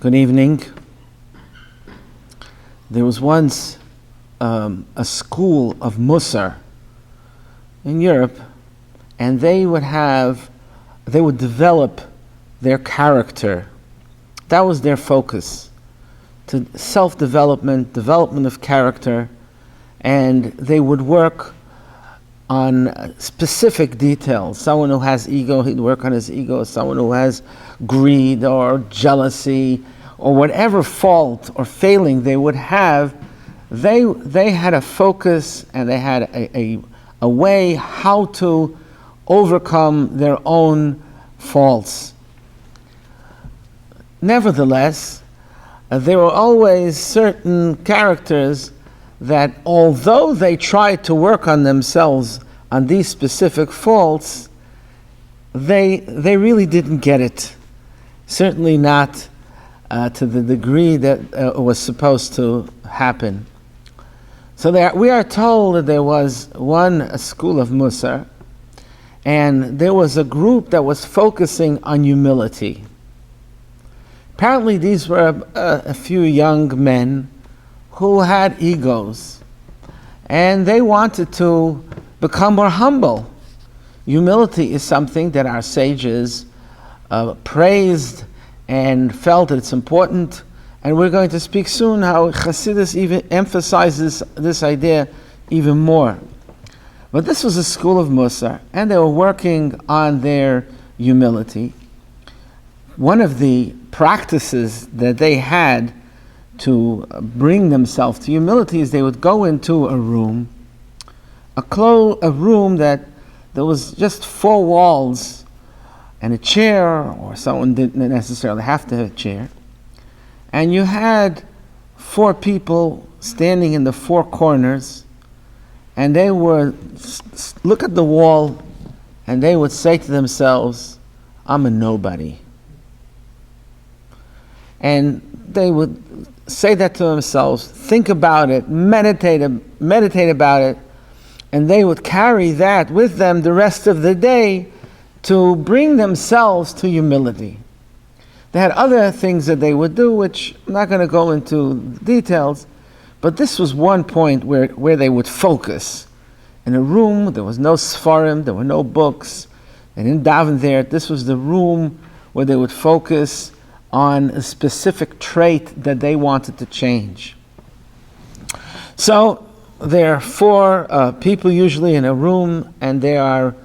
Good evening. There was once a school of Musar in Europe, and they would develop their character. That was their focus, to self-development, development of character, and they would work on specific details. Someone who has ego, he'd work on his ego. Someone who has greed or jealousy or whatever fault or failing they would have, they had a focus and they had a way how to overcome their own faults. Nevertheless, there were always certain characters that although they tried to work on themselves on these specific faults, they really didn't get it. Certainly not to the degree that it was supposed to happen. So we are told that there was a school of Musar, and there was a group that was focusing on humility. Apparently these were a few young men who had egos, and they wanted to become more humble. Humility is something that our sages praised and felt that it's important, and we're going to speak soon how Chassidus even emphasizes this idea even more. But this was a school of Musar, and they were working on their humility. One of the practices that they had to bring themselves to humility is they would go into a room, a room that there was just four walls and a chair, or someone didn't necessarily have to have a chair, and you had four people standing in the four corners, and they would look at the wall and they would say to themselves, I'm a nobody. And they would say that to themselves, think about it, meditate about it, and they would carry that with them the rest of the day to bring themselves to humility. They had other things that they would do, which I'm not going to go into details, but this was one point where they would focus. In a room, there was no Sfarim, there were no books, they didn't daven there. This was the room where they would focus on a specific trait that they wanted to change. So there are four people usually in a room, and they are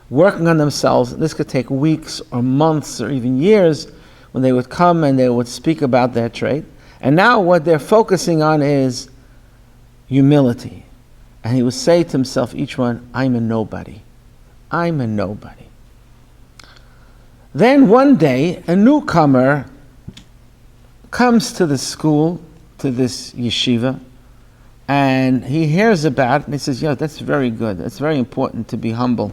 working on themselves. This could take weeks or months or even years when they would come and they would speak about that trait. And now what they're focusing on is humility. And he would say to himself, each one, I'm a nobody. I'm a nobody. Then one day, a newcomer comes to the school, to this yeshiva, and he hears about it, and he says, that's very good. That's very important to be humble.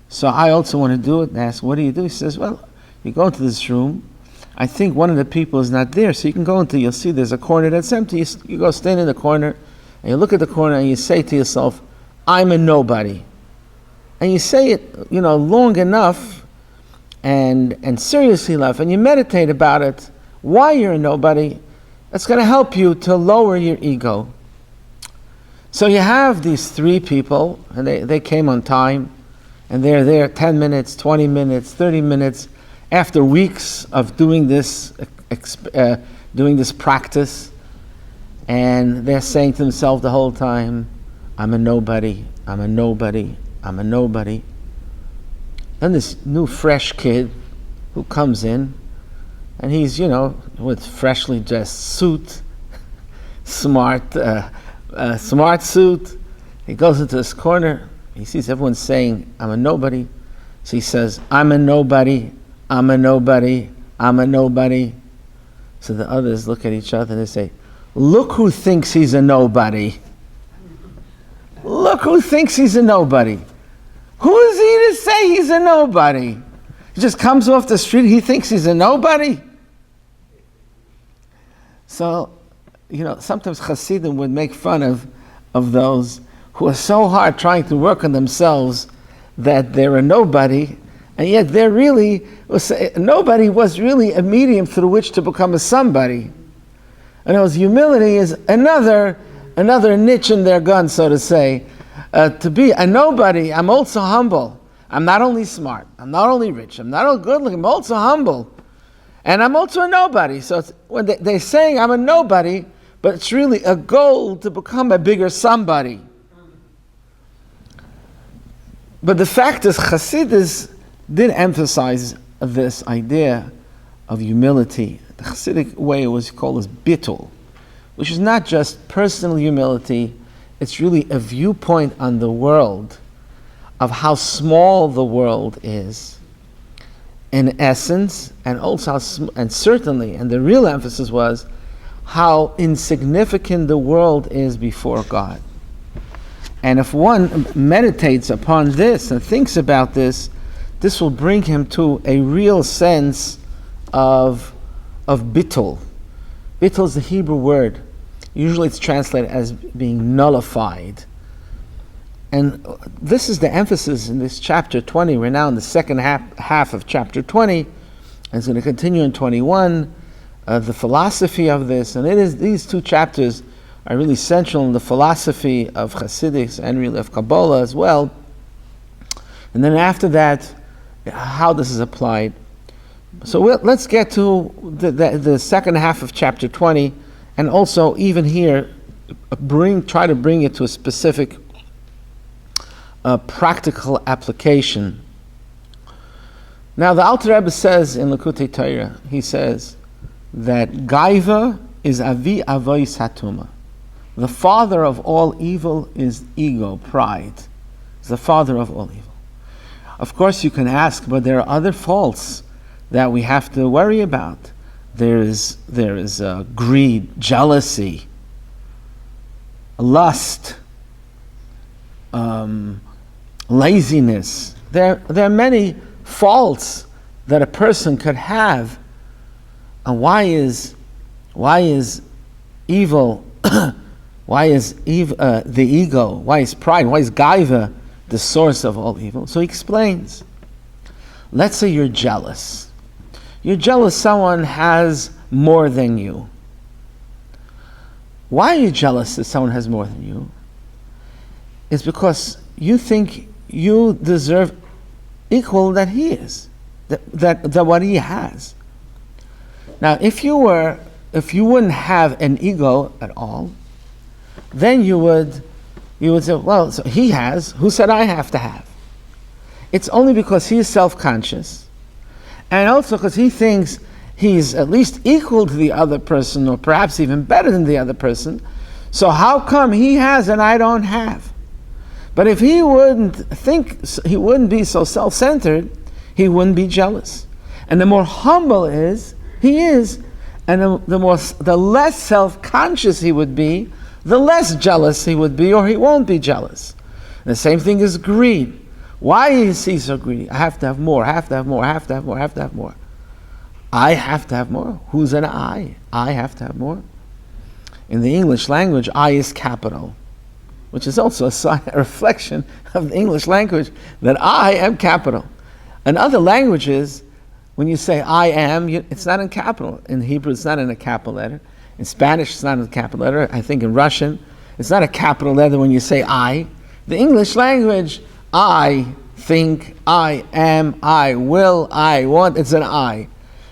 So I also want to do it. And I ask, what do? He says, well, you go into this room. I think one of the people is not there, so you can go into, you'll see there's a corner that's empty. You go stand in the corner, and you look at the corner, and you say to yourself, I'm a nobody. And you say it, long enough, and seriously enough, and you meditate about it, why you're a nobody. That's going to help you to lower your ego. So you have these three people, and they came on time, and they're there 10 minutes, 20 minutes, 30 minutes, after weeks of doing this practice, and they're saying to themselves the whole time, I'm a nobody, I'm a nobody, I'm a nobody. Then this new fresh kid who comes in, and he's, with freshly dressed suit, smart suit. He goes into this corner. He sees everyone saying, I'm a nobody. So he says, I'm a nobody, I'm a nobody, I'm a nobody. So the others look at each other and they say, look who thinks he's a nobody. Look who thinks he's a nobody. Who is he to say he's a nobody? He just comes off the street, he thinks he's a nobody. So, sometimes Hasidim would make fun of those who are so hard trying to work on themselves that they're a nobody, And yet nobody was really a medium through which to become a somebody. And humility is another niche in their gun, so to say. To be a nobody, I'm also humble. I'm not only smart, I'm not only rich, I'm not only good looking, I'm also humble. And I'm also a nobody. So when they're saying I'm a nobody, but it's really a goal to become a bigger somebody. But the fact is, Hasidus did emphasize this idea of humility. The Hasidic way was called as Bittle, which is not just personal humility, it's really a viewpoint on the world of how small the world is in essence, and also and certainly, and the real emphasis was how insignificant the world is before God. And if one meditates upon this and thinks about this, this will bring him to a real sense of Bittle. Bittle is the Hebrew word. Usually it's translated as being nullified. And this is the emphasis in this chapter 20. We're now in the second half of chapter 20. And it's going to continue in 21. The philosophy of this, and these two chapters are really central in the philosophy of Hasidus and really of Kabbalah as well. And then after that, how this is applied. So let's get to the second half of chapter 20, and also even here, try to bring it to a specific practical application. Now the Alter Rebbe says in Likutei Torah, he says that Gaiva is avi avois hatuma. The father of all evil is ego, pride. It's the father of all evil. Of course you can ask, but there are other faults that we have to worry about. There is greed, jealousy, lust, laziness. There are many faults that a person could have. And why is evil? Why is the ego? Why is pride? Why is gaiva the source of all evil? So he explains. Let's say you're jealous. You're jealous someone has more than you. Why are you jealous that someone has more than you? It's because you think you deserve equal that he is, that what he has. Now, if you wouldn't have an ego at all, then you would say, well, so he has, who said I have to have? It's only because he is self-conscious, and also because he thinks he's at least equal to the other person, or perhaps even better than the other person. So how come he has and I don't have? But if he wouldn't be so self-centered, he wouldn't be jealous. And the more humble he is, and the less self-conscious he would be, the less jealous he would be, or he won't be jealous. And the same thing is greed. Why is he so greedy? I have to have more, I have to have more, I have to have more, I have to have more. I have to have more. Who's an I? I have to have more. In the English language, I is capital, which is also a reflection of the English language, that I am capital. In other languages, when you say I am, it's not in capital. In Hebrew, it's not in a capital letter. In Spanish, it's not in a capital letter. I think in Russian, it's not a capital letter when you say I. The English language, I think, I am, I will, I want, it's an I.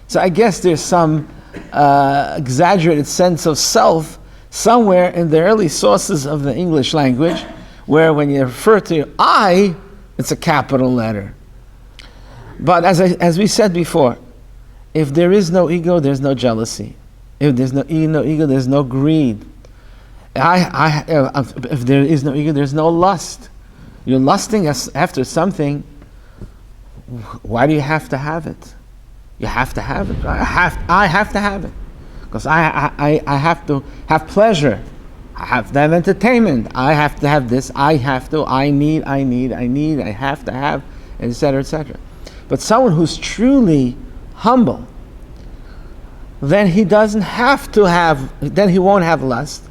So I guess there's some exaggerated sense of self somewhere in the early sources of the English language, where when you refer to I, it's a capital letter. But as we said before, if there is no ego, there's no jealousy. If there's no ego, there's no greed. If there is no ego, there's no lust. You're lusting after something. Why do you have to have it? You have to have it. I have to have it. Because I have to have pleasure. I have to have entertainment. I have to have this. I have to. I need. I have to have, etc., etc. But someone who's truly humble, then he doesn't have to have, then he won't have lust.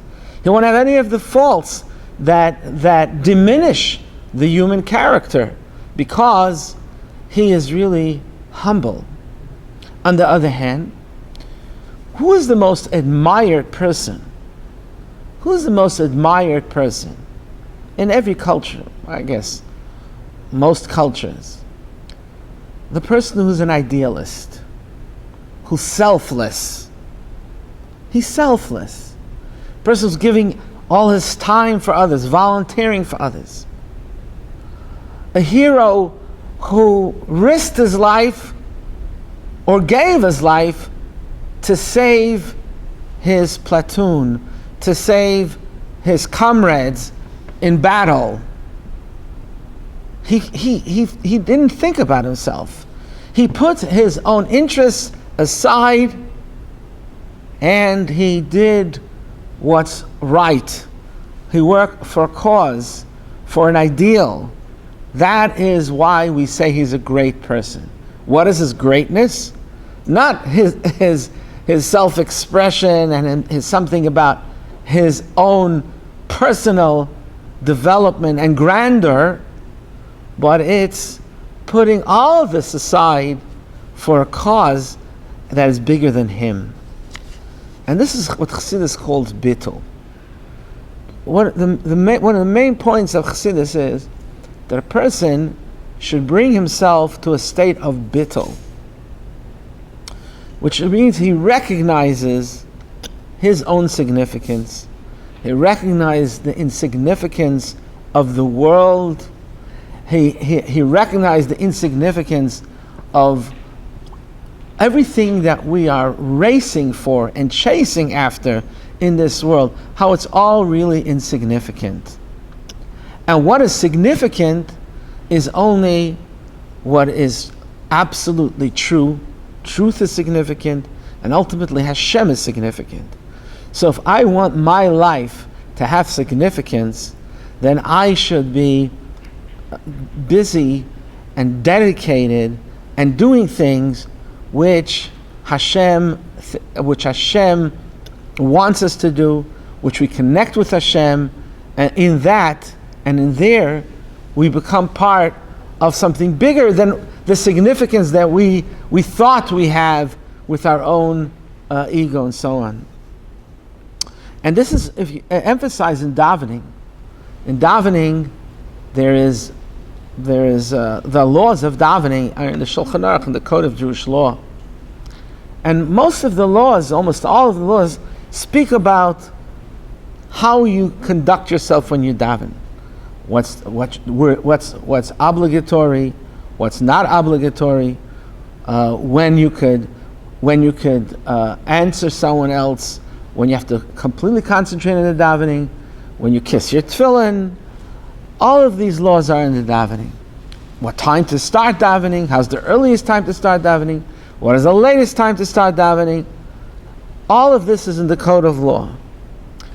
He won't have any of the faults that diminish the human character, because he is really humble. On the other hand, who is the most admired person? Who is the most admired person in every culture? I guess most cultures. The person who's an idealist, who's selfless. He's selfless. The person who's giving all his time for others, volunteering for others. A hero who risked his life or gave his life to save his platoon, to save his comrades in battle. He didn't think about himself. He put his own interests aside and he did what's right. He worked for a cause, for an ideal. That is why we say he's a great person. What is his greatness? Not his self-expression and his something about his own personal development and grandeur, but it's putting all of this aside for a cause that is bigger than him. And this is what Chassidus calls Bittle. One of the main points of Chassidus is that a person should bring himself to a state of Bittle, which means he recognizes his own significance. He recognizes the insignificance of the world. He recognized the insignificance of everything that we are racing for and chasing after in this world, how it's all really insignificant. And what is significant is only what is absolutely true. Truth is significant, and ultimately Hashem is significant. So if I want my life to have significance, then I should be busy and dedicated and doing things which Hashem wants us to do, which we connect with Hashem, and in that and in there we become part of something bigger than the significance that we thought we have with our own ego and so on. And this is if you emphasize in davening. In davening, there is the laws of davening are in the Shulchan Aruch, in the Code of Jewish Law. And most of the laws, almost all of the laws, speak about how you conduct yourself when you daven. What's obligatory, what's not obligatory, when you could answer someone else, when you have to completely concentrate on the davening, when you kiss your tefillin. All of these laws are in the davening. What time to start davening? How's the earliest time to start davening? What is the latest time to start davening? All of this is in the Code of Law.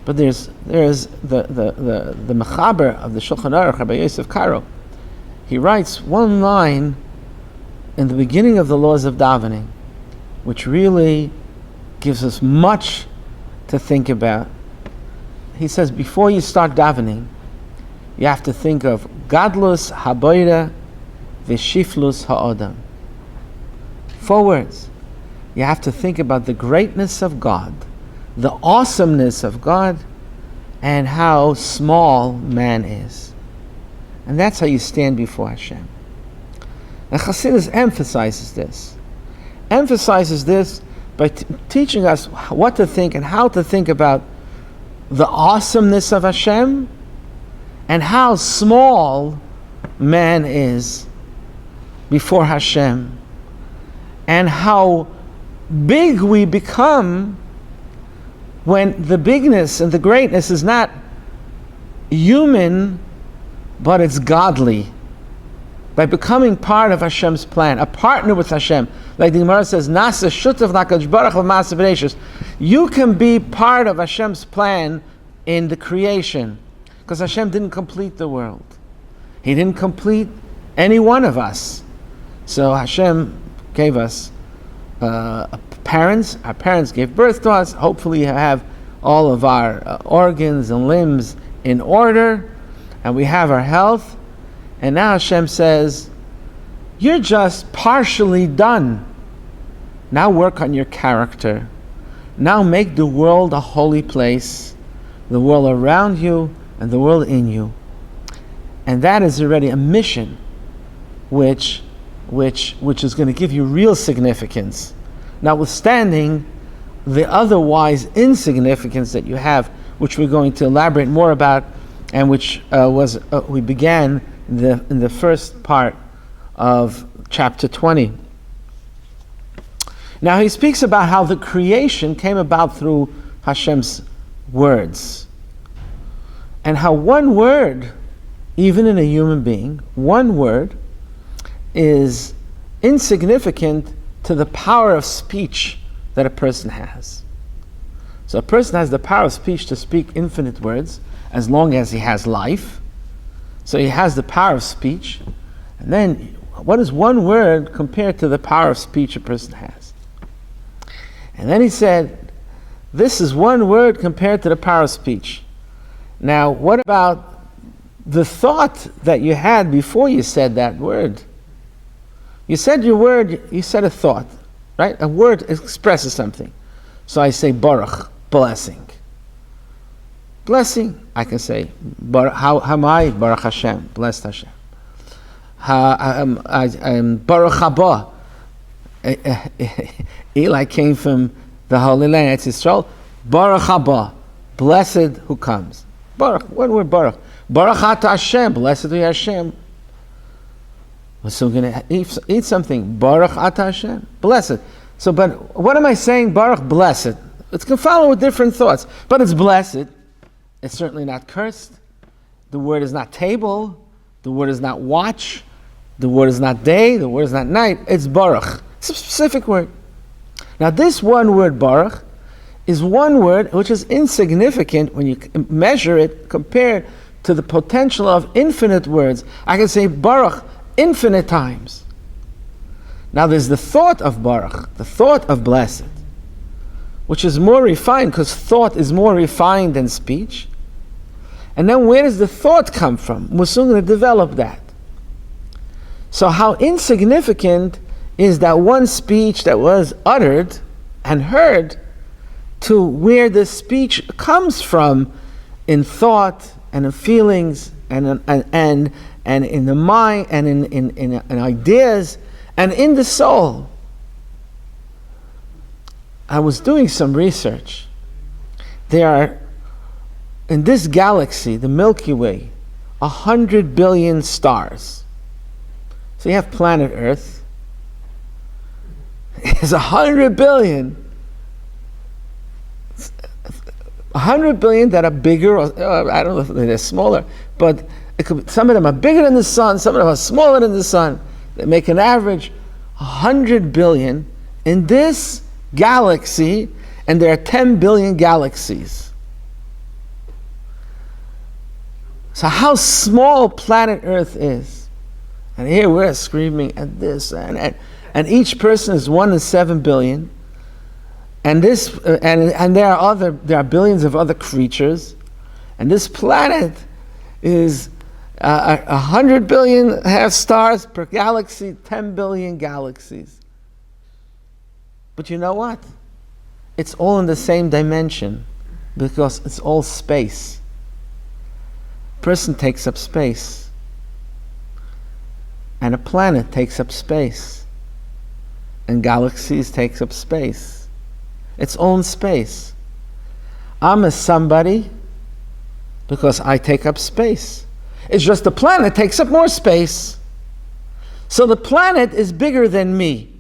But there's the Mechaber of the Shulchan Aruch, Rabbi Yosef Karo. He writes one line in the beginning of the laws of davening, which really gives us much to think about. He says, before you start davening, you have to think of Gadlus Haboira V'Shiflus Ha'odam. 4 words. You have to think about the greatness of God, the awesomeness of God, and how small man is. And that's how you stand before Hashem. And Chassidus emphasizes this by teaching us what to think and how to think about the awesomeness of Hashem and how small man is before Hashem, and how big we become when the bigness and the greatness is not human, but it's godly. By becoming part of Hashem's plan, a partner with Hashem. Like the Gemara says, Nasa shutav lakadosh baruch hu b'ma'aseh b'reishis. You can be part of Hashem's plan in the creation, because Hashem didn't complete the world. He didn't complete any one of us. So Hashem gave us parents. Our parents gave birth to us. Hopefully, have all of our organs and limbs in order, and we have our health. And now Hashem says, You're just partially done. Now work on your character. Now make the world a holy place, the world around you and the world in you. And that is already a mission which is going to give you real significance, notwithstanding the otherwise insignificance that you have, which we're going to elaborate more about, and which we began in the first part of chapter 20. Now he speaks about how the creation came about through Hashem's words, and how one word, even in a human being, one word is insignificant to the power of speech that a person has. So a person has the power of speech to speak infinite words as long as he has life. So he has the power of speech. And then what is one word compared to the power of speech a person has? And then he said, this is one word compared to the power of speech. Now, what about the thought that you had before you said that word? You said your word, you said a thought, right? A word expresses something. So I say Baruch, blessing. Blessing, I can say, how am I? Baruch Hashem, blessed Hashem. Baruch haba. Eli came from the Holy Land, Eretz Yisrael. Baruch haba, blessed who comes. Baruch, one word Baruch. Baruch ata Hashem, blessed be Hashem. So we're going to eat something. Baruch ata Hashem, blessed. So, but what am I saying? Baruch, blessed. It's going to follow with different thoughts. But it's blessed. It's certainly not cursed. The word is not table. The word is not watch. The word is not day. The word is not night. It's Baruch. It's a specific word. Now this one word, Baruch, is one word which is insignificant when you measure it compared to the potential of infinite words. I can say Baruch infinite times. Now there's the thought of Baruch, the thought of blessed, which is more refined because thought is more refined than speech. And then where does the thought come from? We're soon going to develop that. So how insignificant is that one speech that was uttered and heard to where the speech comes from in thought and in feelings and in the mind and in ideas and in the soul. I was doing some research. There are, in this galaxy, the Milky Way, 100 billion stars. So you have planet Earth. It's 100 billion. 100 billion that are bigger, or I don't know if they're smaller, but some of them are bigger than the sun, some of them are smaller than the sun. They make an average 100 billion in this galaxy, and there are 10 billion galaxies. So how small planet Earth is. And here we're screaming at this, and each person is 1 in 7 billion. And this, and there are billions of other creatures, and this planet is 100 billion have stars per galaxy, 10 billion galaxies. But you know what? It's all in the same dimension because it's all space. Person takes up space, and a planet takes up space, and galaxies takes up space. Its own space. I'm a somebody because I take up space. It's just the planet takes up more space. So the planet is bigger than me.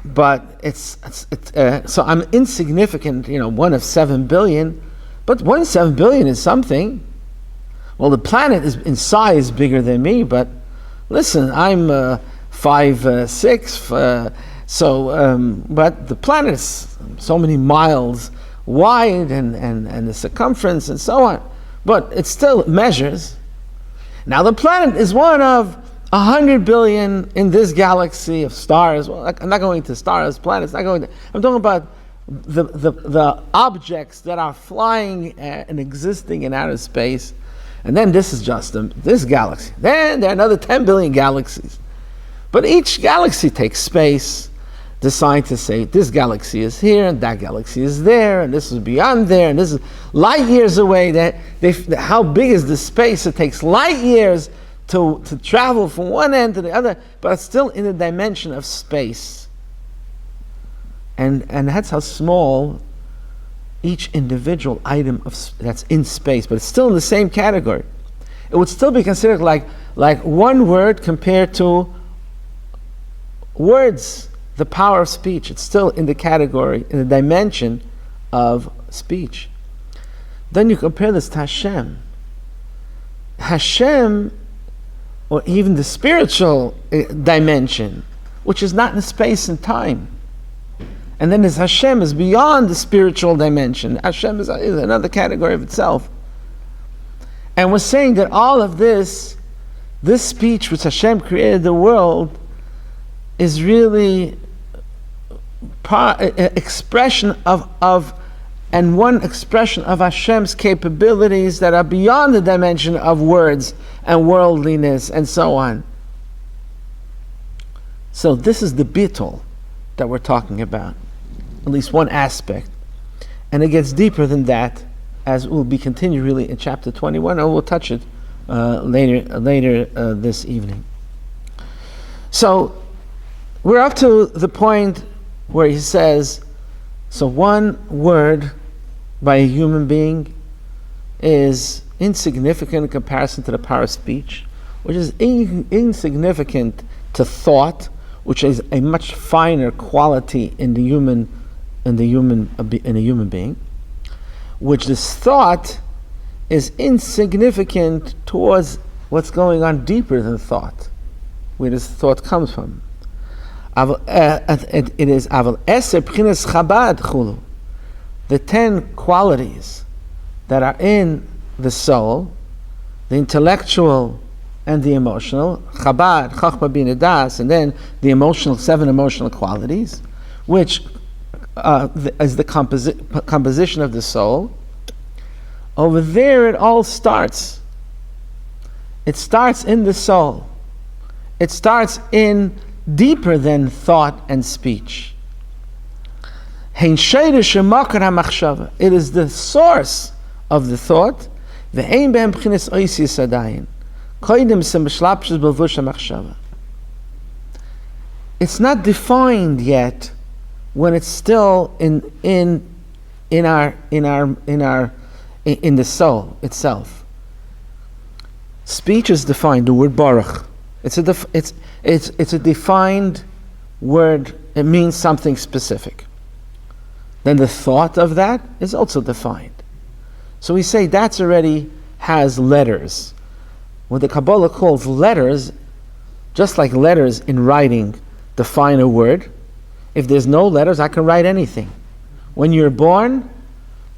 But so I'm insignificant, 1 of 7 billion. But 1 of 7 billion is something. Well, the planet is in size bigger than me, but listen, I'm 5'6". But the planet is so many miles wide and the circumference and so on. But it still measures. Now the planet is one of 100 billion in this galaxy of stars. Well, I'm not going to stars, planets. I'm talking about the objects that are flying and existing in outer space. And then this is just this galaxy. Then there are another 10 billion galaxies. But each galaxy takes space. The scientists say this galaxy is here and that galaxy is there and this is beyond there and this is light years away. How big is the space? It takes light years to travel from one end to the other, but it's still in the dimension of space. And that's how small each individual item that's in space, but it's still in the same category. It would still be considered like one word compared to words. The power of speech, it's still in the category, in the dimension of speech. Then you compare this to Hashem. Hashem, or even the spiritual dimension, which is not in space and time. And then Hashem is beyond the spiritual dimension. Hashem is another category of itself. And we're saying that all of this speech which Hashem created the world, is really expression and one expression of Hashem's capabilities that are beyond the dimension of words and worldliness and so on. So this is the Bittle that we're talking about, at least one aspect. And it gets deeper than that, as will be continued really in chapter 21, and we'll touch it later this evening. So we're up to the point where he says, so one word by a human being is insignificant in comparison to the power of speech, which is insignificant to thought, which is a much finer quality in the human being, which this thought is insignificant towards what's going on deeper than thought, where this thought comes from. It is the 10 qualities that are in the soul, the intellectual and the emotional, Chabad, Chachma, Bina, Das, and then the emotional, 7 emotional qualities, which is the composition of the soul. Over there it all starts. It starts in the soul. It starts in deeper than thought and speech. It is the source of the thought. It's not defined yet when it's still in the soul itself. Speech is defined. The word baruch. It's a defined word. It means something specific. Then the thought of that is also defined. So we say that's already has letters. What the Kabbalah calls letters, just like letters in writing define a word. If there's no letters, I can write anything. When you're born,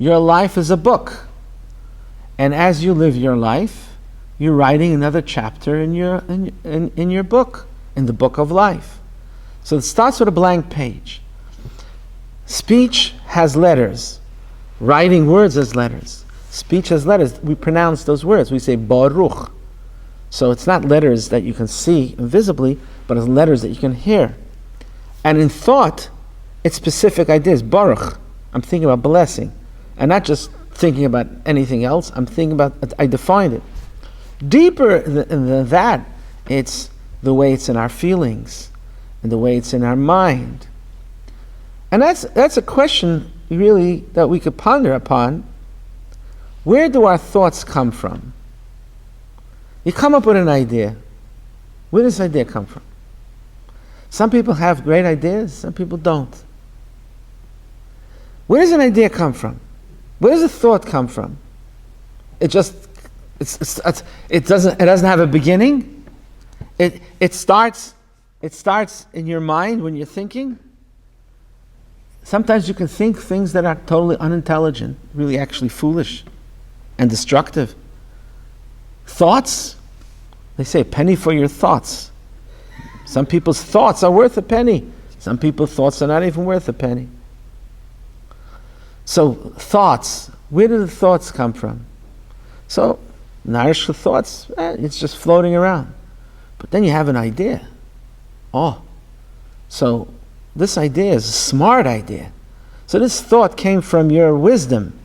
your life is a book. And as you live your life, you're writing another chapter in your book, in the book of life. So it starts with a blank page. Speech has letters. Writing words has letters. Speech has letters. We pronounce those words. We say Baruch. So it's not letters that you can see invisibly, but it's letters that you can hear. And in thought, it's specific ideas. Baruch. I'm thinking about blessing. And not just thinking about anything else. I defined it. Deeper than that, it's the way it's in our feelings and the way it's in our mind. And that's a question really that we could ponder upon. Where do our thoughts come from? You come up with an idea. Where does this idea come from? Some people have great ideas, some people don't. Where does an idea come from? Where does a thought come from? It doesn't have a beginning. It starts in your mind when you're thinking. Sometimes you can think things that are totally unintelligent, really actually foolish and destructive. Thoughts, they say a penny for your thoughts. Some people's thoughts are worth a penny. Some people's thoughts are not even worth a penny. So thoughts, where do the thoughts come from? So Narishka thoughts, it's just floating around. But then you have an idea. Oh, so this idea is a smart idea. So this thought came from your wisdom.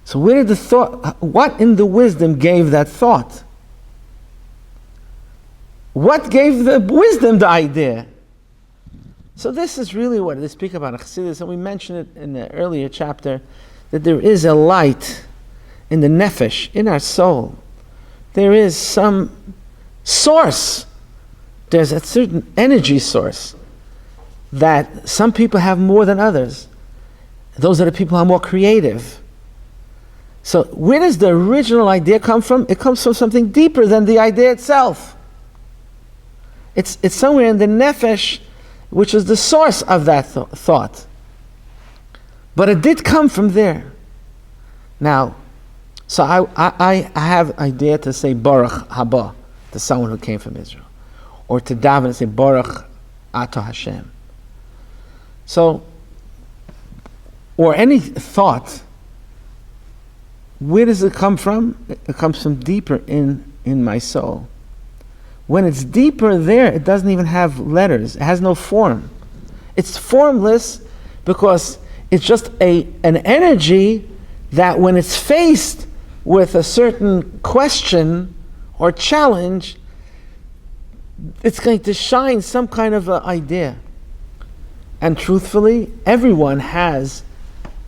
So where did the thought, what in the wisdom gave that thought? What gave the wisdom the idea? So this is really what they speak about in Chassidus, and we mentioned it in the earlier chapter, that there is a light in the nefesh, in our soul. There is some source. There's a certain energy source that some people have more than others. Those are the people who are more creative. So where does the original idea come from? It comes from something deeper than the idea itself. It's somewhere in the nefesh, which is the source of that thought. But it did come from there. Now, so I have an idea to say Baruch Haba to someone who came from Israel, or to daven and say Baruch Ato Hashem. So, or any thought, where does it come from? It comes from deeper in my soul. When it's deeper there, it doesn't even have letters. It has no form. It's formless because it's just an energy that when it's faced with a certain question or challenge, it's going to shine some kind of an idea. And truthfully, everyone has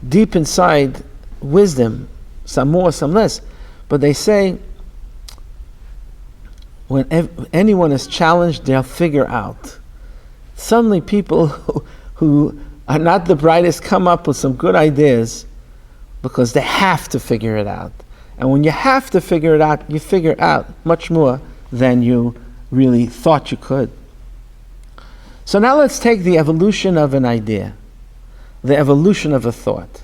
deep inside wisdom, some more, some less. But they say, when anyone is challenged, they'll figure out. Suddenly people who are not the brightest come up with some good ideas because they have to figure it out. And when you have to figure it out, you figure out much more than you really thought you could. So now let's take the evolution of an idea, the evolution of a thought.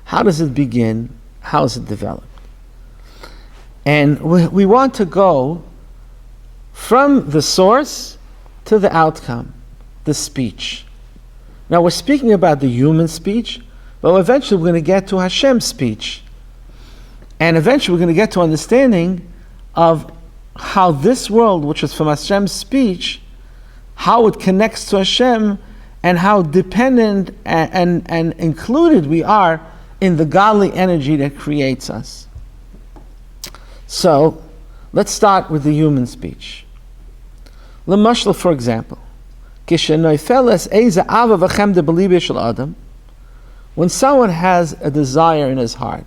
How does it begin? How is it developed? And we want to go from the source to the outcome, the speech. Now we're speaking about the human speech, but eventually we're going to get to Hashem's speech. And eventually we're going to get to understanding of how this world, which is from Hashem's speech, how it connects to Hashem, and how dependent and included we are in the godly energy that creates us. So, let's start with the human speech. L'mashal, for example, when someone has a desire in his heart,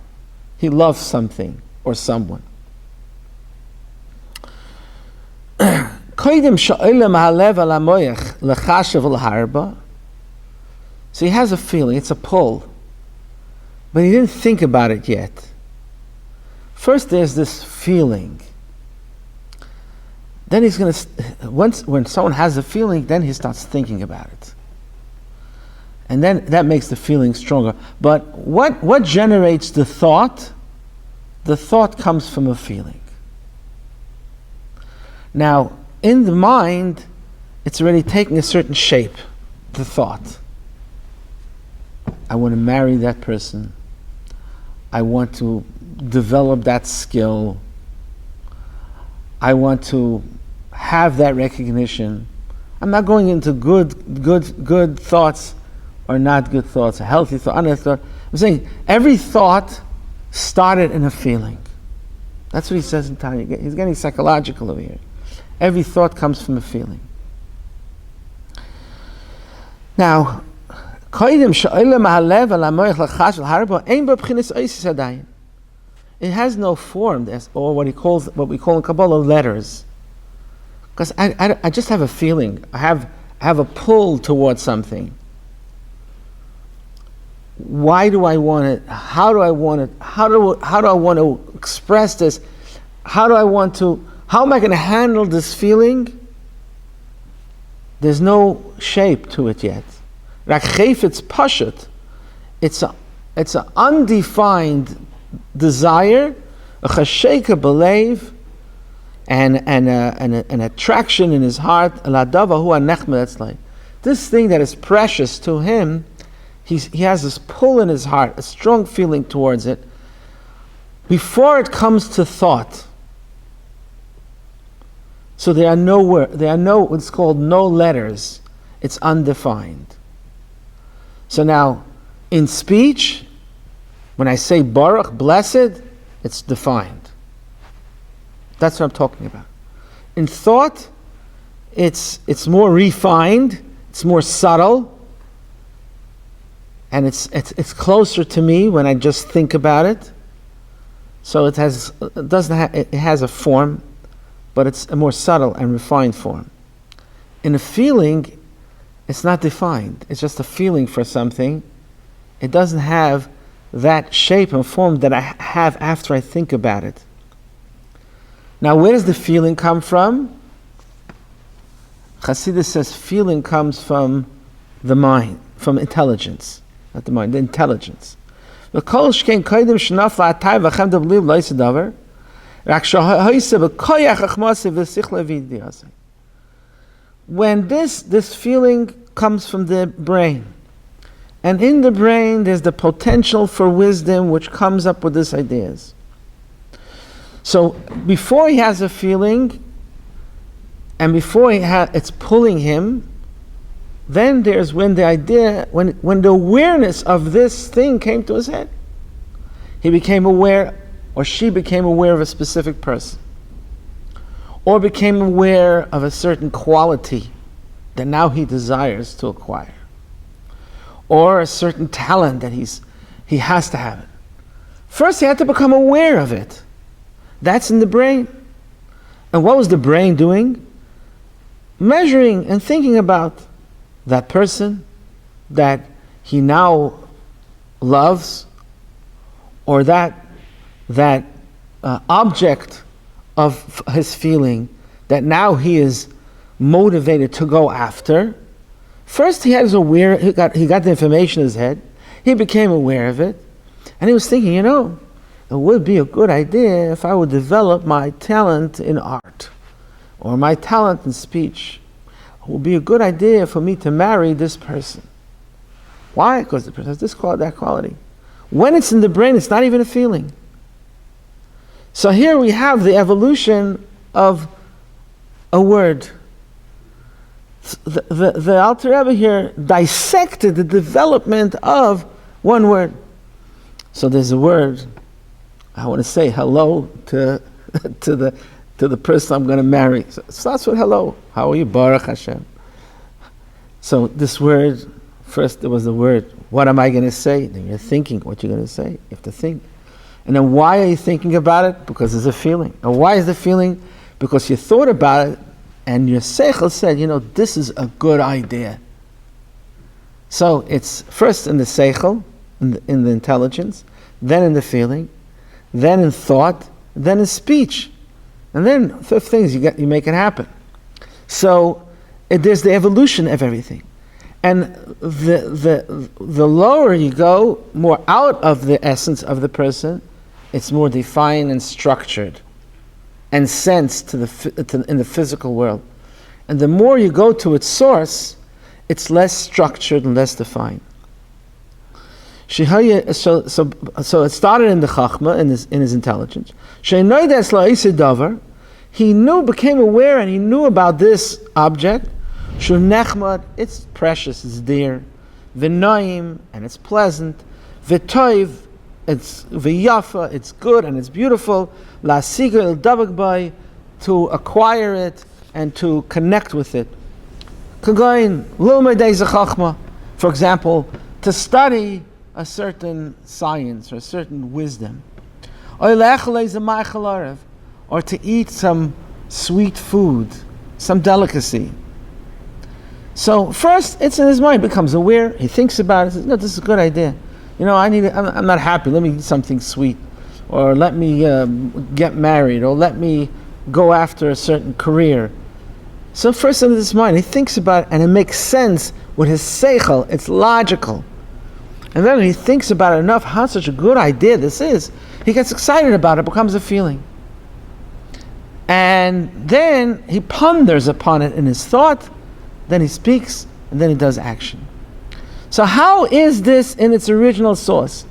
he loves something or someone. So he has a feeling, it's a pull, but he didn't think about it yet. First there's this feeling. Then he's going to, when someone has a feeling, then he starts thinking about it. And then that makes the feeling stronger. But what generates the thought? The thought comes from a feeling. Now, in the mind, it's already taking a certain shape, the thought. I want to marry that person. I want to develop that skill. I want to have that recognition. I'm not going into good thoughts or not good thoughts, a healthy thought, unhealthy thought. I'm saying every thought started in a feeling. That's what he says in Tanya. He's getting psychological over here. Every thought comes from a feeling. Now, it has no form, or what we call in Kabbalah letters. Because I just have a feeling. I have a pull towards something. Why do I want it? How do I want it? How do I want to express this? How am I going to handle this feeling? There's no shape to it yet. It's pashut. It's an undefined desire, a chasheka belief, and an attraction in his heart. This thing that is precious to him, he has this pull in his heart, a strong feeling towards it. before it comes to thought. So there are no what's called no letters. It's undefined. So now, in speech, when I say Baruch, blessed, it's defined. That's what I'm talking about. In thought, it's more refined, it's more subtle, and it's closer to me when I just think about it. So it has a form, but it's a more subtle and refined form. In a feeling, it's not defined. It's just a feeling for something. It doesn't have that shape and form that I have after I think about it. Now, where does the feeling come from? Chassidus says feeling comes from the mind, from intelligence, not the mind, the intelligence. When this feeling comes from the brain, and in the brain there's the potential for wisdom which comes up with these ideas. So before he has a feeling, and before it's pulling him, then there's when the idea, when the awareness of this thing came to his head. He became aware, or she became aware of a specific person, or became aware of a certain quality that now he desires to acquire, or a certain talent that he has to have it. First he had to become aware of it. That's in the brain. And what was the brain doing? Measuring and thinking about that person that he now loves, or that object of his feeling that now he is motivated to go after. First he got the information in his head, he became aware of it, and he was thinking, it would be a good idea if I would develop my talent in art, or my talent in speech. It would be a good idea for me to marry this person. Why? Because the person has this quality, that quality. When it's in the brain, it's not even a feeling. So here we have the evolution of a word. The Alter Rebbe here dissected the development of one word. So there's a word. I want to say hello to the person I'm going to marry. So it starts with hello. How are you? Baruch Hashem. So this word, first there was the word, what am I going to say? Then you're thinking what you're going to say. You have to think. And then why are you thinking about it? Because there's a feeling. And why is the feeling? Because you thought about it and your seichel said, this is a good idea. So it's first in the seichel, in the intelligence, then in the feeling, then in thought, then in speech. And then fifth things, you make it happen. So there's the evolution of everything. And the lower you go, more out of the essence of the person, it's more defined and structured and sensed in the physical world. And the more you go to its source, it's less structured and less defined. So it started in the Chachma, in his intelligence. He became aware, and he knew about this object. It's precious, it's dear. V'noim, and it's pleasant. V'toiv, it's v'yafa, it's good and it's beautiful. La'asiga el dabak bay, to acquire it and to connect with it. Kagoin lilmedei zechachma, for example, to study a certain science or a certain wisdom, or to eat some sweet food, some delicacy. So first, it's in his mind, becomes aware. He thinks about it. Says, "No, this is a good idea. I'm not happy. Let me eat something sweet, or let me get married, or let me go after a certain career." So first, in his mind, he thinks about it, and it makes sense with his seichel. It's logical. And then when he thinks about it enough, how such a good idea this is, he gets excited about it, becomes a feeling. And then he ponders upon it in his thought, then he speaks, and then he does action. So how is this in its original source?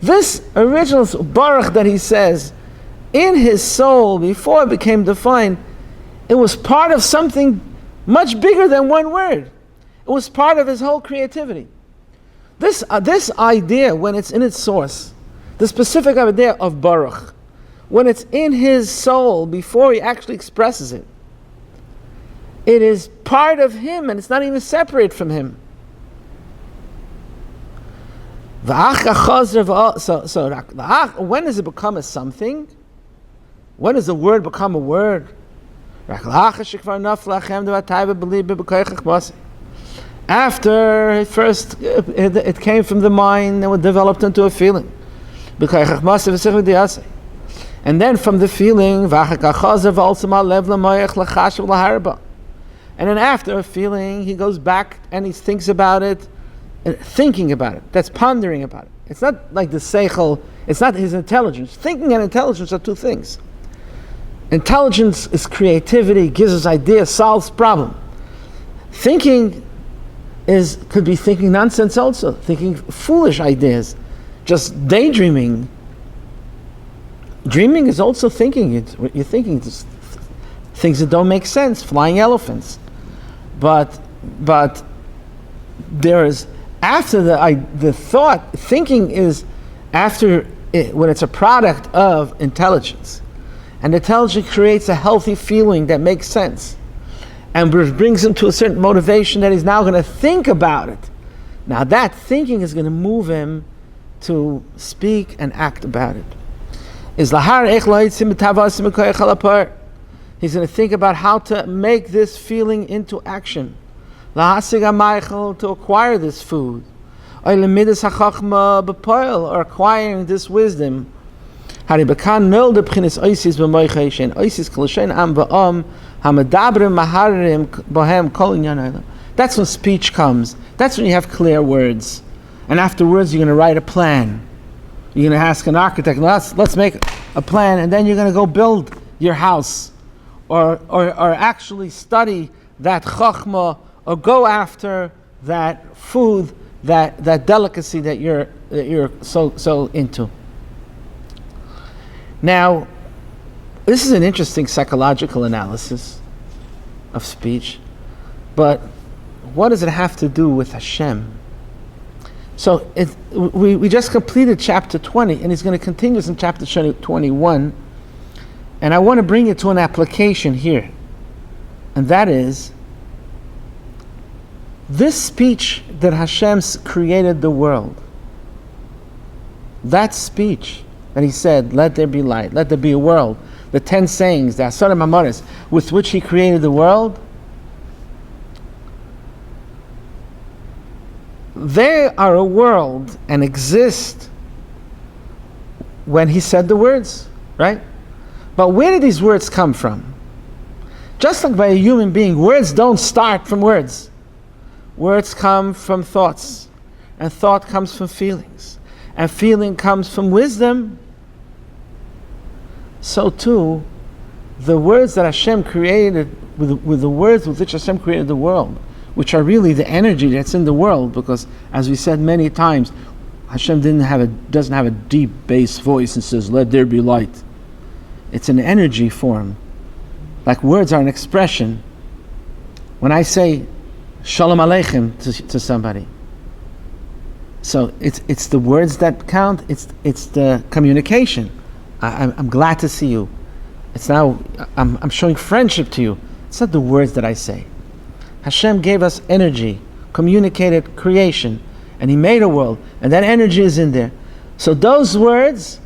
This original Baruch that he says, in his soul, before it became defined, it was part of something much bigger than one word. It was part of his whole creativity. This idea, when it's in its source, the specific idea of Baruch, when it's in his soul before he actually expresses it, it is part of him and it's not even separate from him. So when does it become a something? When does the word become a word? After first it came from the mind and was developed into a feeling. And then from the feeling, and then after a feeling, he goes back and he thinks about it, thinking about it. That's pondering about it. It's not like the seichel, it's not his intelligence. Thinking and intelligence are two things. Intelligence is creativity, gives us ideas, solves problem. Thinking could be thinking nonsense also, thinking foolish ideas, just daydreaming. Dreaming is also thinking. You're thinking just things that don't make sense, flying elephants. But there is, after the thought, thinking is after it, when it's a product of intelligence. And intelligence creates a healthy feeling that makes sense. And brings him to a certain motivation that he's now going to think about it. Now that thinking is going to move him to speak and act about it. He's going to think about how to make this feeling into action. To acquire this food. Or acquiring this wisdom. That's when speech comes. That's when you have clear words. And afterwards you're going to write a plan. You're going to ask an architect, let's make a plan, and then you're going to go build your house. Or actually study that chachma, or go after that food, that delicacy that you're so into. Now, this is an interesting psychological analysis of speech, but what does it have to do with Hashem? So we just completed chapter 20, and he's going to continue this in chapter 21, and I want to bring it to an application here, and that is this speech that Hashem created the world. That speech that he said, let there be light, let there be a world, the 10 sayings, the Asar Mamaris, with which he created the world, they are a world and exist when he said the words, right? But where did these words come from? Just like by a human being, words don't start from words. Words come from thoughts, and thought comes from feelings, and feeling comes from wisdom. So too, the words that Hashem created, with the words with which Hashem created the world, which are really the energy that's in the world, because as we said many times, Hashem doesn't have a deep bass voice and says, let there be light. It's an energy form. Like words are an expression. When I say Shalom Aleichem to somebody, so it's the words that count, it's the communication. I'm glad to see you. It's now, I'm showing friendship to you. It's not the words that I say. Hashem gave us energy, communicated creation, and he made a world, and that energy is in there. So those words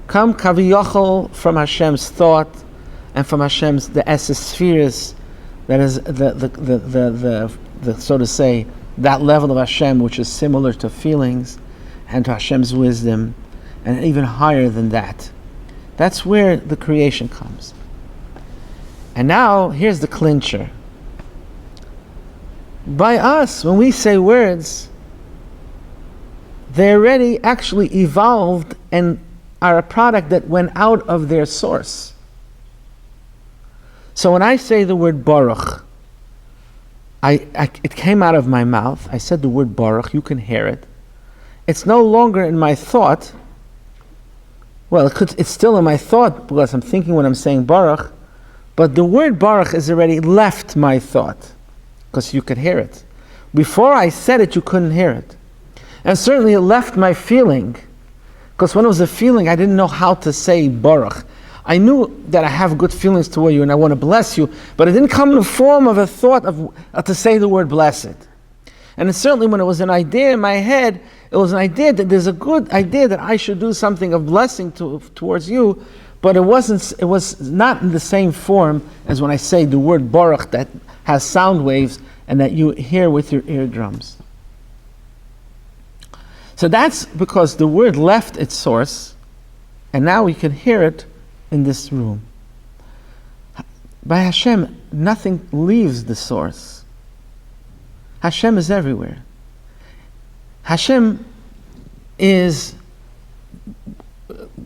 come kaviyochol from Hashem's thought, and from Hashem's, the spheres, that is the so to say, that level of Hashem which is similar to feelings, and to Hashem's wisdom, and even higher than that. That's where the creation comes. And now, here's the clincher. By us, when we say words, they already actually evolved and are a product that went out of their source. So when I say the word Baruch, it came out of my mouth. I said the word Baruch, you can hear it. It's no longer in my thought, Well, it's still in my thought because I'm thinking when I'm saying Baruch, but the word Baruch has already left my thought because you could hear it. Before I said it, you couldn't hear it. And certainly it left my feeling, because when it was a feeling, I didn't know how to say Baruch. I knew that I have good feelings toward you and I want to bless you, but it didn't come in the form of a thought of to say the word blessed. And it's certainly when it was an idea in my head, it was an idea that there's a good idea that I should do something of blessing towards you, but it was not in the same form as when I say the word Baruch that has sound waves and that you hear with your eardrums. So that's because the word left its source, and now we can hear it in this room. By Hashem, nothing leaves the source. Hashem is everywhere. Hashem is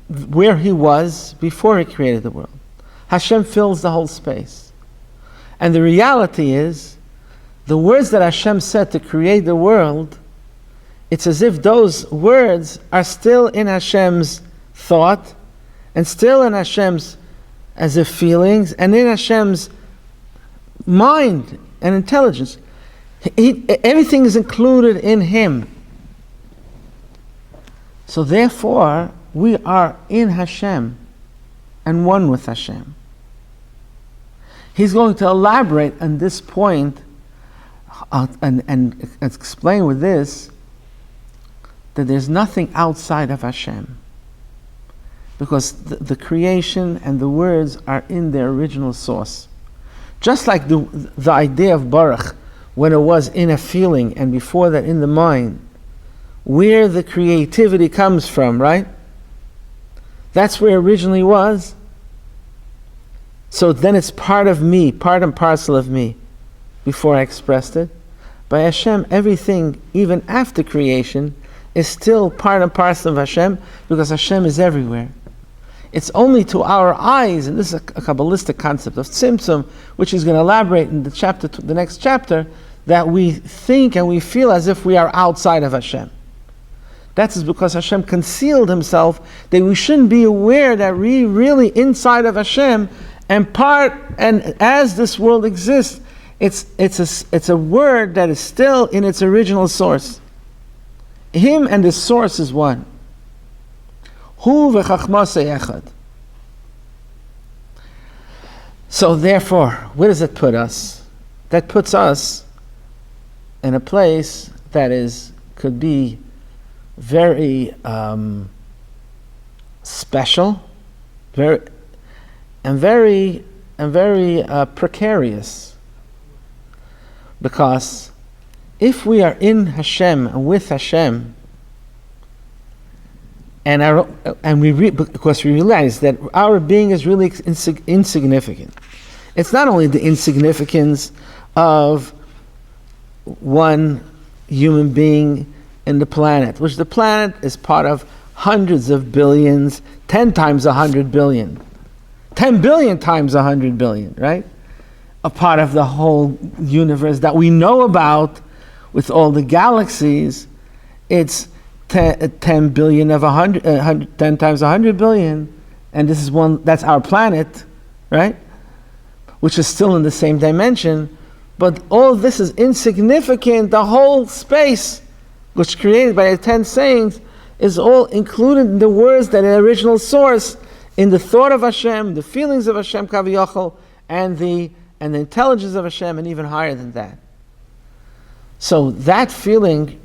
where He was before He created the world. Hashem fills the whole space. And the reality is, the words that Hashem said to create the world, it's as if those words are still in Hashem's thought, and still in Hashem's as if feelings, and in Hashem's mind and intelligence. Everything is included in Him. So therefore, we are in Hashem and one with Hashem. He's going to elaborate on this point and explain with this that there's nothing outside of Hashem, because the creation and the words are in their original source. Just like the idea of Baruch, when it was in a feeling and before that in the mind, where the creativity comes from, right? That's where it originally was. So then it's part of me, part and parcel of me, before I expressed it. By Hashem, everything, even after creation, is still part and parcel of Hashem, because Hashem is everywhere. It's only to our eyes, and this is a Kabbalistic concept of Tzimtzum, which he's going to elaborate in the next chapter, that we think and we feel as if we are outside of Hashem. That's because Hashem concealed Himself, that we shouldn't be aware that we really inside of Hashem, and as this world exists, it's a word that is still in its original source. Him and the source is one. Hu v'chachmasei echad. So therefore, where does it put us? That puts us in a place that could be very special, very precarious. Because if we are in Hashem and with Hashem, because we realize that our being is really insignificant. It's not only the insignificance of one human being in the planet, which the planet is part of hundreds of billions, 10 times 100 billion, 10 billion times 100 billion, right? A part of the whole universe that we know about with all the galaxies. It's 10 billion of 10 times 100 billion, and this is that's our planet, right? Which is still in the same dimension, but all this is insignificant. The whole space, which created by the 10 sayings, is all included in the words that are original source, in the thought of Hashem, the feelings of Hashem Kaviyachol, and the intelligence of Hashem, and even higher than that. So that feeling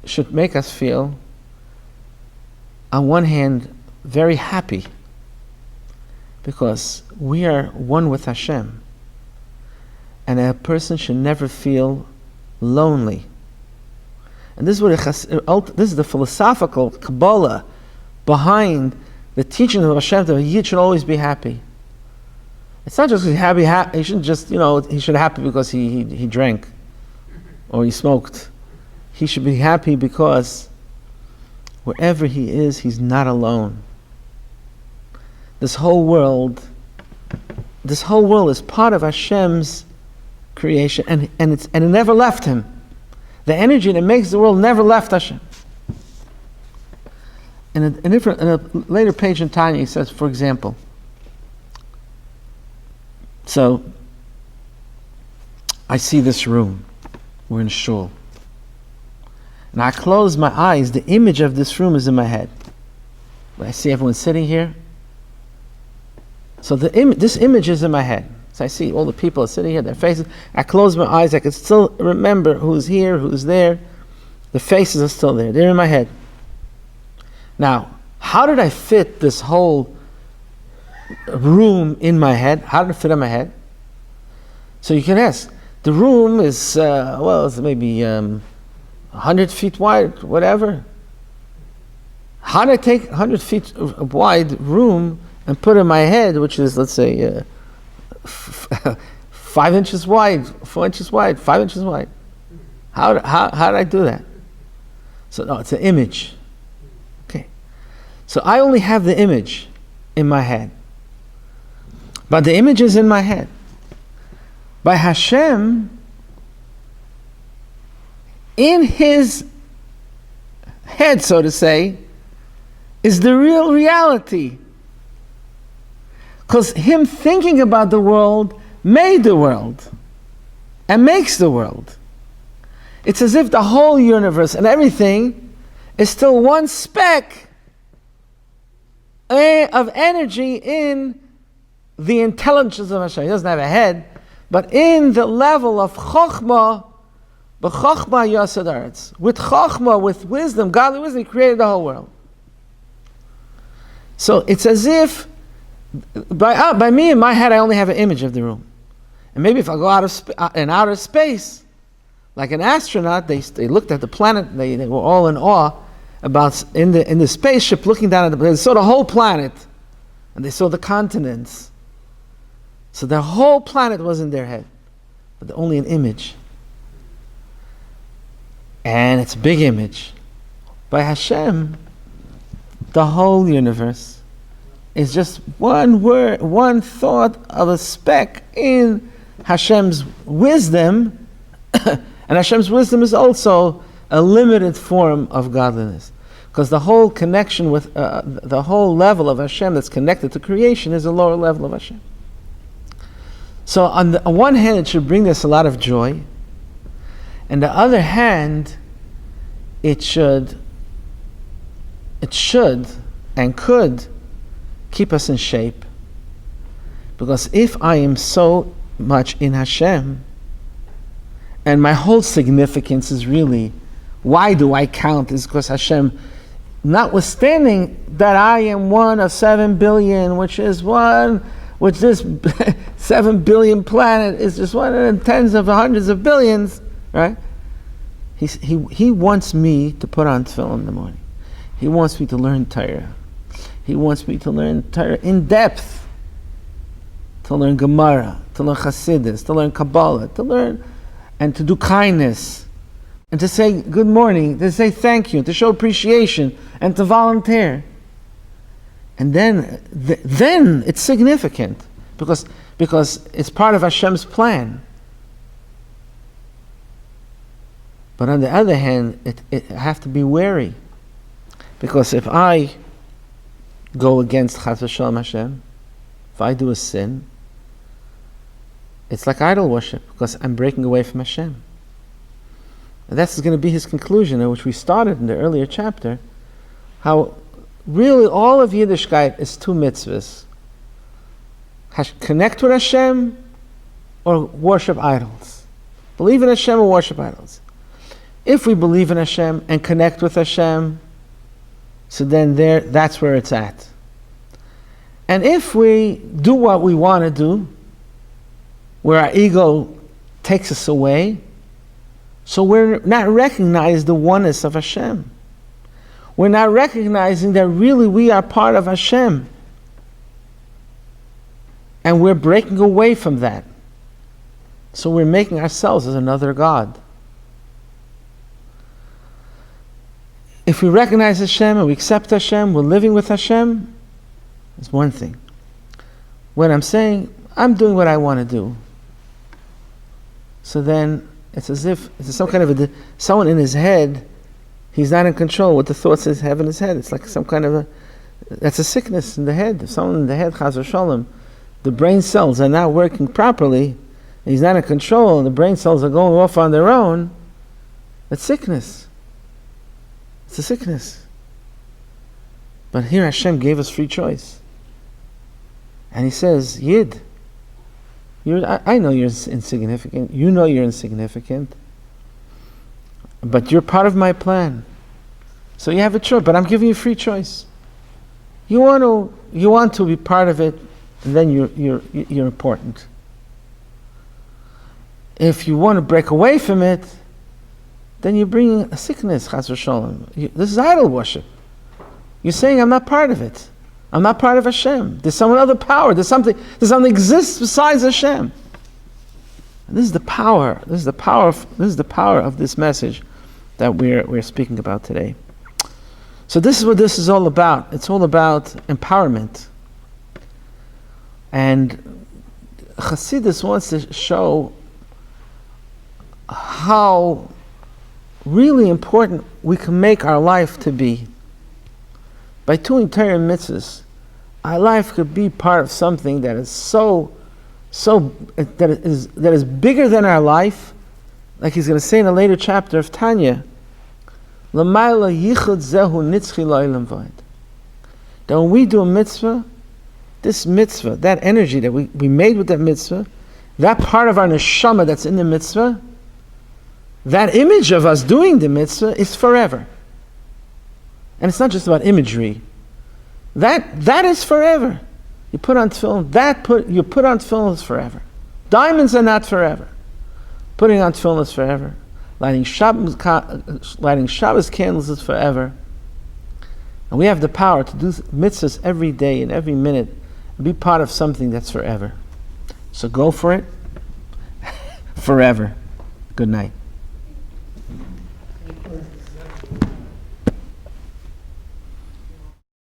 should make us feel, on one hand, very happy, because we are one with Hashem, and a person should never feel lonely. And this is the philosophical Kabbalah behind the teaching of Hashem, that a Yid should always be happy. It's not just happy. He shouldn't just, he should be happy because he drank or he smoked. He should be happy because wherever he is, he's not alone. This whole world is part of Hashem's creation, and it never left Him. The energy that makes the world never left Hashem. in a later page in Tanya, he says, for example, so I see this room. We're in shul. And I close my eyes. The image of this room is in my head. I see everyone sitting here. So this image is in my head. So I see all the people are sitting here, their faces. I close my eyes. I can still remember who's here, who's there. The faces are still there. They're in my head. Now, how did I fit this whole room in my head? How did it fit in my head? So you can ask. The room is, it's maybe 100 feet wide, whatever. How did I take 100 feet wide room and put in my head, which is, let's say, 5 inches wide, 4 inches wide, 5 inches wide? How did I do that? So no, it's an image. Okay. So I only have the image in my head. But the image is in my head. By Hashem, in his head, so to say, is the real reality. Because him thinking about the world made the world and makes the world. It's as if the whole universe and everything is still one speck of energy in the intelligence of Hashem. He doesn't have a head, but in the level of Chokhmah, b'Chokhmah Yasad Aretz. With Chokhmah, with wisdom, godly wisdom, he created the whole world. So it's as if, by me, in my head, I only have an image of the room. And maybe if I go out of in outer space, like an astronaut, they looked at the planet, they were all in awe about, in the spaceship, looking down at the planet, they saw the whole planet, and they saw the continents. So the whole planet was in their head, but only an image. And it's a big image. By Hashem, the whole universe is just one word, one thought of a speck in Hashem's wisdom. And Hashem's wisdom is also a limited form of godliness. Because the whole connection with, the whole level of Hashem that's connected to creation is a lower level of Hashem. So on one hand, it should bring us a lot of joy. On the other hand, it should and could keep us in shape. Because if I am so much in Hashem, and my whole significance is really, why do I count? Is because Hashem, notwithstanding that I am one of 7 billion, which this 7 billion planet is just one in tens of hundreds of billions, right? He wants me to put on tefillin in the morning. He wants me to learn Torah. He wants me to learn Torah in depth, to learn Gemara, to learn Chassidus, to learn Kabbalah, to learn and to do kindness, and to say good morning, to say thank you, to show appreciation, and to volunteer. And then it's significant because it's part of Hashem's plan. But on the other hand, I have to be wary, because if I go against Chas v'Shalom Hashem, if I do a sin, it's like idol worship, because I'm breaking away from Hashem. And that's going to be his conclusion, which we started in the earlier chapter, how really all of Yiddishkeit is 2 mitzvahs. Connect with Hashem or worship idols. Believe in Hashem or worship idols. If we believe in Hashem and connect with Hashem, so then that's where it's at. And if we do what we want to do, where our ego takes us away, so we're not recognizing the oneness of Hashem. We're not recognizing that really we are part of Hashem. And we're breaking away from that. So we're making ourselves as another God. If we recognize Hashem and we accept Hashem, we're living with Hashem, it's one thing. When I'm saying, I'm doing what I want to do, so then it's as if it's some kind of someone in his head He's not in control with the thoughts that have in his head. It's like some kind of that's a sickness in the head. If someone in the head, chas v'sholem, the brain cells are not working properly, and he's not in control, and the brain cells are going off on their own, that's sickness. It's a sickness. But here Hashem gave us free choice. And he says, Yid, I know you're insignificant. You know you're insignificant. But you're part of my plan. So you have a choice, but I'm giving you free choice. You want to be part of it, and then you're important. If you want to break away from it, then you're bringing a sickness, chas v'sholem. This is idol worship. You're saying I'm not part of it. I'm not part of Hashem. There's some other power. There's something exists besides Hashem. And this is the power. This is the power of this message that we're speaking about today. So this is what this is all about. It's all about empowerment. And Chassidus wants to show how really important we can make our life to be. By doing Torah and mitzvahs, our life could be part of something that is that is bigger than our life, like he's going to say in a later chapter of Tanya. L'mayla yichud zehu nitzchi lo'elam v'ed. That when we do a mitzvah, this mitzvah, that energy that we made with that mitzvah, that part of our neshama that's in the mitzvah, that image of us doing the mitzvah is forever. And it's not just about imagery. That is forever. You put on tefillin, you put on tefillin is forever. Diamonds are not forever. Putting on tefillin is forever. Lighting Shabbos candles is forever. And we have the power to do mitzvahs every day and every minute and be part of something that's forever. So go for it. Forever. Good night.